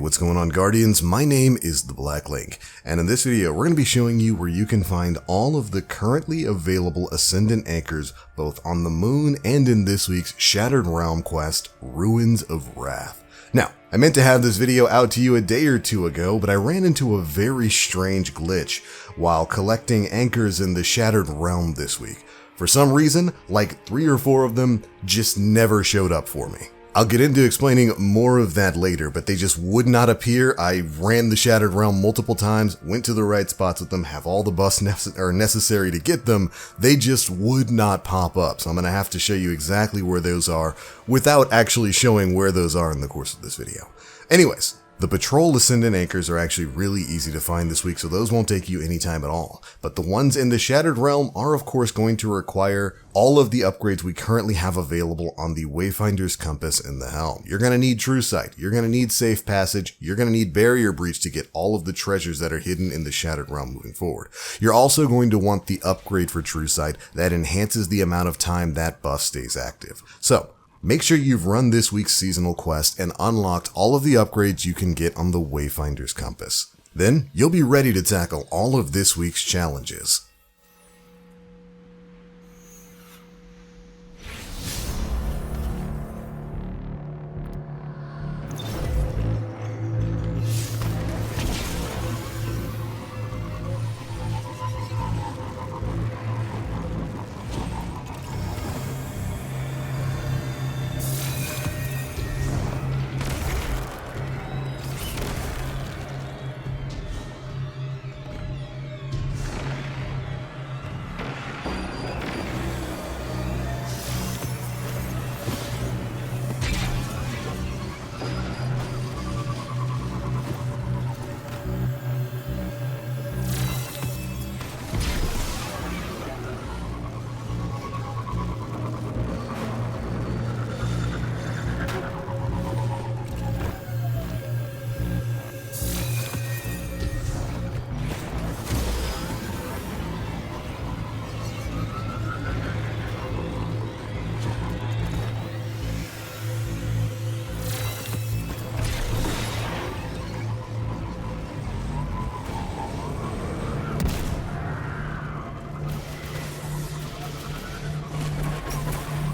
what's going on, Guardians? My name is the Black Link, and in this video we're going to be showing you where you can find all of the currently available Ascendant Anchors both on the moon and in this week's Shattered Realm quest, Ruins of Wrath. Now, I meant to have this video out to you a day or two ago, but I ran into a very strange glitch while collecting anchors in the Shattered Realm this week. For some reason, like 3 or 4 of them just never showed up for me. I'll get into explaining more of that later, but they just would not appear. I ran the Shattered Realm multiple times, went to the right spots with them, have all the buffs necessary to get them. They just would not pop up, so I'm going to have to show you exactly where those are without actually showing where those are in the course of this video. Anyways, the Patrol Ascendant Anchors are actually really easy to find this week, so those won't take you any time at all. But the ones in the Shattered Realm are of course going to require all of the upgrades we currently have available on the Wayfinder's Compass in the Helm. You're going to need True Sight, you're going to need Safe Passage, you're going to need Barrier Breach to get all of the treasures that are hidden in the Shattered Realm moving forward. You're also going to want the upgrade for True Sight that enhances the amount of time that buff stays active. So, make sure you've run this week's seasonal quest and unlocked all of the upgrades you can get on the Wayfinder's Compass. Then, you'll be ready to tackle all of this week's challenges.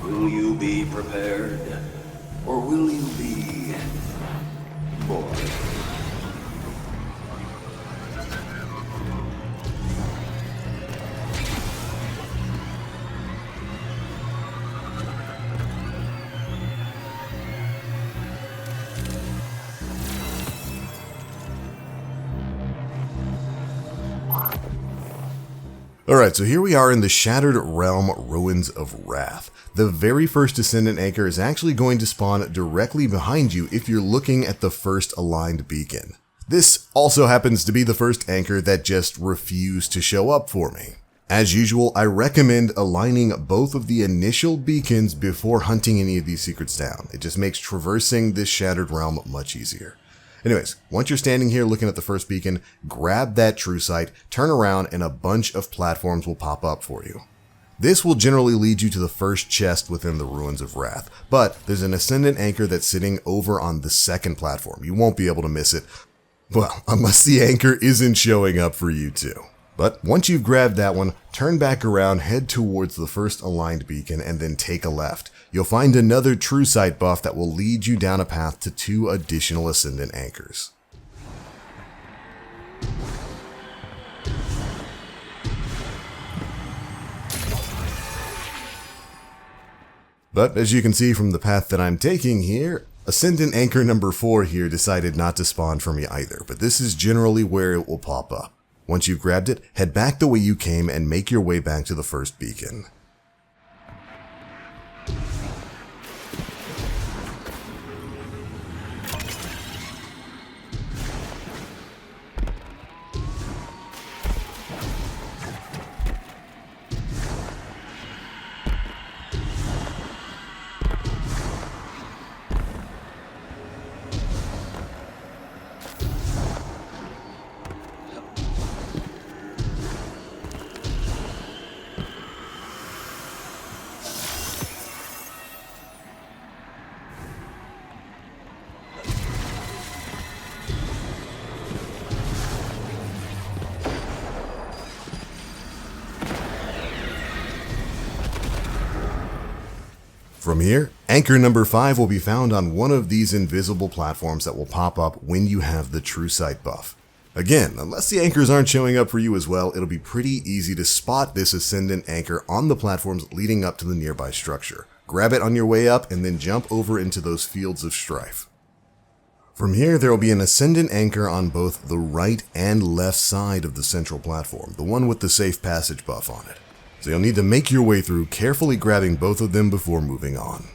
Will you be prepared, or will you be bored? Alright, so here we are in the Shattered Realm Ruins of Wrath. The very first Ascendant Anchor is actually going to spawn directly behind you if you're looking at the first aligned beacon. This also happens to be the first anchor that just refused to show up for me. As usual, I recommend aligning both of the initial beacons before hunting any of these secrets down. It just makes traversing this Shattered Realm much easier. Anyways, once you're standing here looking at the first beacon, grab that True Sight, turn around, and a bunch of platforms will pop up for you. This will generally lead you to the first chest within the Ruins of Wrath, but there's an Ascendant Anchor that's sitting over on the second platform. You won't be able to miss it, well, unless the anchor isn't showing up for you too. But once you've grabbed that one, turn back around, head towards the first aligned beacon, and then take a left. You'll find another True Sight buff that will lead you down a path to 2 additional Ascendant Anchors. But as you can see from the path that I'm taking here, Ascendant Anchor number 4 here decided not to spawn for me either, but this is generally where it will pop up. Once you've grabbed it, head back the way you came and make your way back to the first beacon. From here, anchor number 5 will be found on one of these invisible platforms that will pop up when you have the True Sight buff. Again, unless the anchors aren't showing up for you as well, it'll be pretty easy to spot this Ascendant Anchor on the platforms leading up to the nearby structure. Grab it on your way up and then jump over into those fields of strife. From here, there will be an Ascendant Anchor on both the right and left side of the central platform, the one with the safe passage buff on it. So you'll need to make your way through, carefully grabbing both of them before moving on.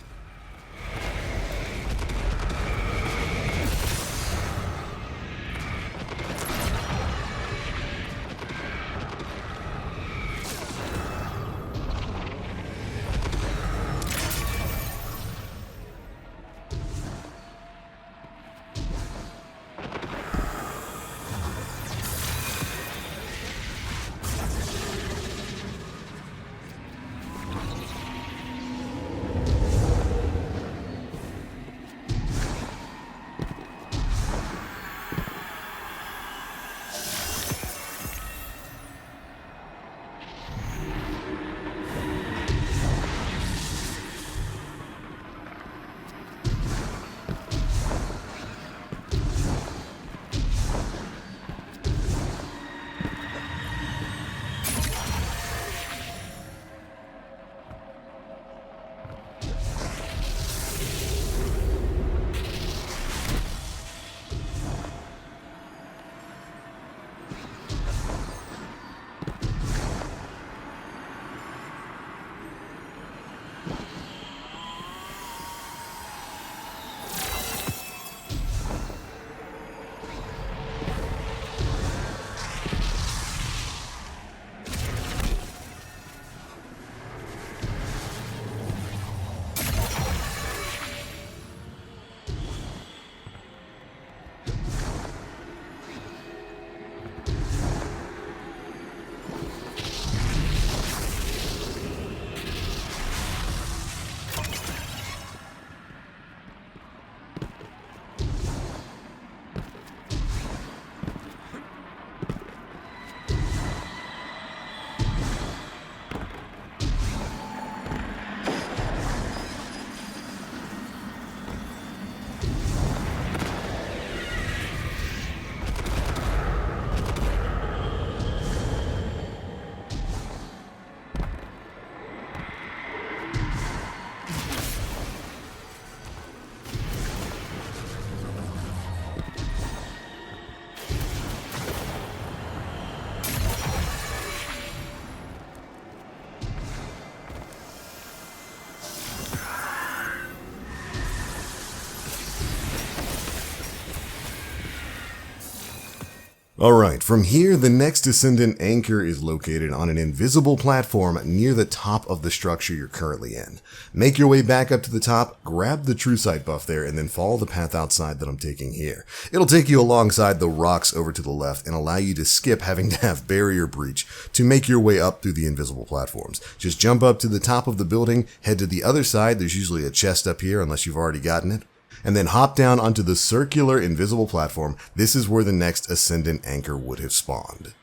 Alright, from here, the next Ascendant Anchor is located on an invisible platform near the top of the structure you're currently in. Make your way back up to the top, grab the True Sight buff there, and then follow the path outside that I'm taking here. It'll take you alongside the rocks over to the left and allow you to skip having to have barrier breach to make your way up through the invisible platforms. Just jump up to the top of the building, head to the other side, there's usually a chest up here unless you've already gotten it. And then hop down onto the circular invisible platform. This is where the next Ascendant Anchor would have spawned.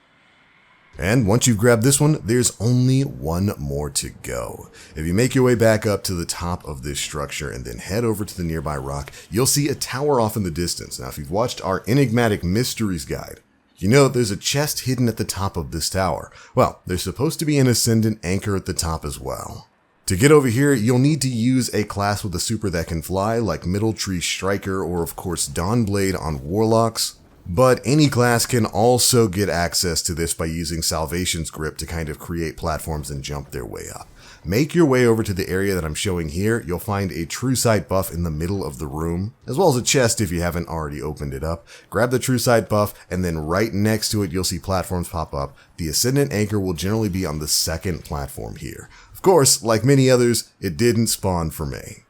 And once you've grabbed this one, there's only one more to go. If you make your way back up to the top of this structure and then head over to the nearby rock, you'll see a tower off in the distance. Now, if you've watched our Enigmatic Mysteries guide, you know there's a chest hidden at the top of this tower. Well, there's supposed to be an Ascendant Anchor at the top as well. To get over here, you'll need to use a class with a super that can fly, like Middle Tree Striker or of course Dawnblade on Warlocks. But any class can also get access to this by using Salvation's Grip to kind of create platforms and jump their way up. Make your way over to the area that I'm showing here. You'll find a True Sight buff in the middle of the room, as well as a chest if you haven't already opened it up. Grab the True Sight buff, and then right next to it you'll see platforms pop up. The Ascendant Anchor will generally be on the second platform here. Of course, like many others, it didn't spawn for me.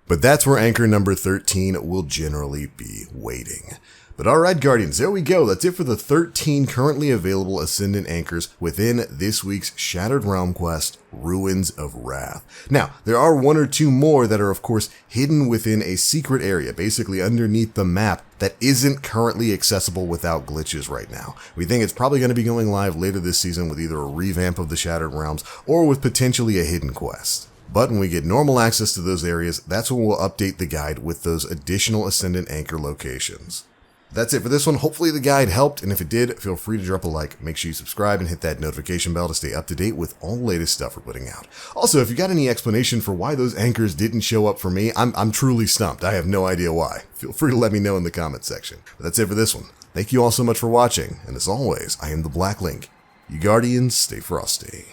But that's where anchor number 13 will generally be waiting. But alright Guardians, there we go. That's it for the 13 currently available Ascendant Anchors within this week's Shattered Realm quest, Ruins of Wrath. Now, there are one or two more that are of course hidden within a secret area, basically underneath the map, that isn't currently accessible without glitches right now. We think it's probably going to be going live later this season with either a revamp of the Shattered Realms or with potentially a hidden quest. But when we get normal access to those areas, that's when we'll update the guide with those additional Ascendant Anchor locations. That's it for this one. Hopefully the guide helped, and if it did, feel free to drop a like. Make sure you subscribe and hit that notification bell to stay up to date with all the latest stuff we're putting out. Also, if you got any explanation for why those anchors didn't show up for me, I'm truly stumped. I have no idea why. Feel free to let me know in the comments section. But that's it for this one. Thank you all so much for watching, and as always, I am the Black Link. You Guardians, stay frosty.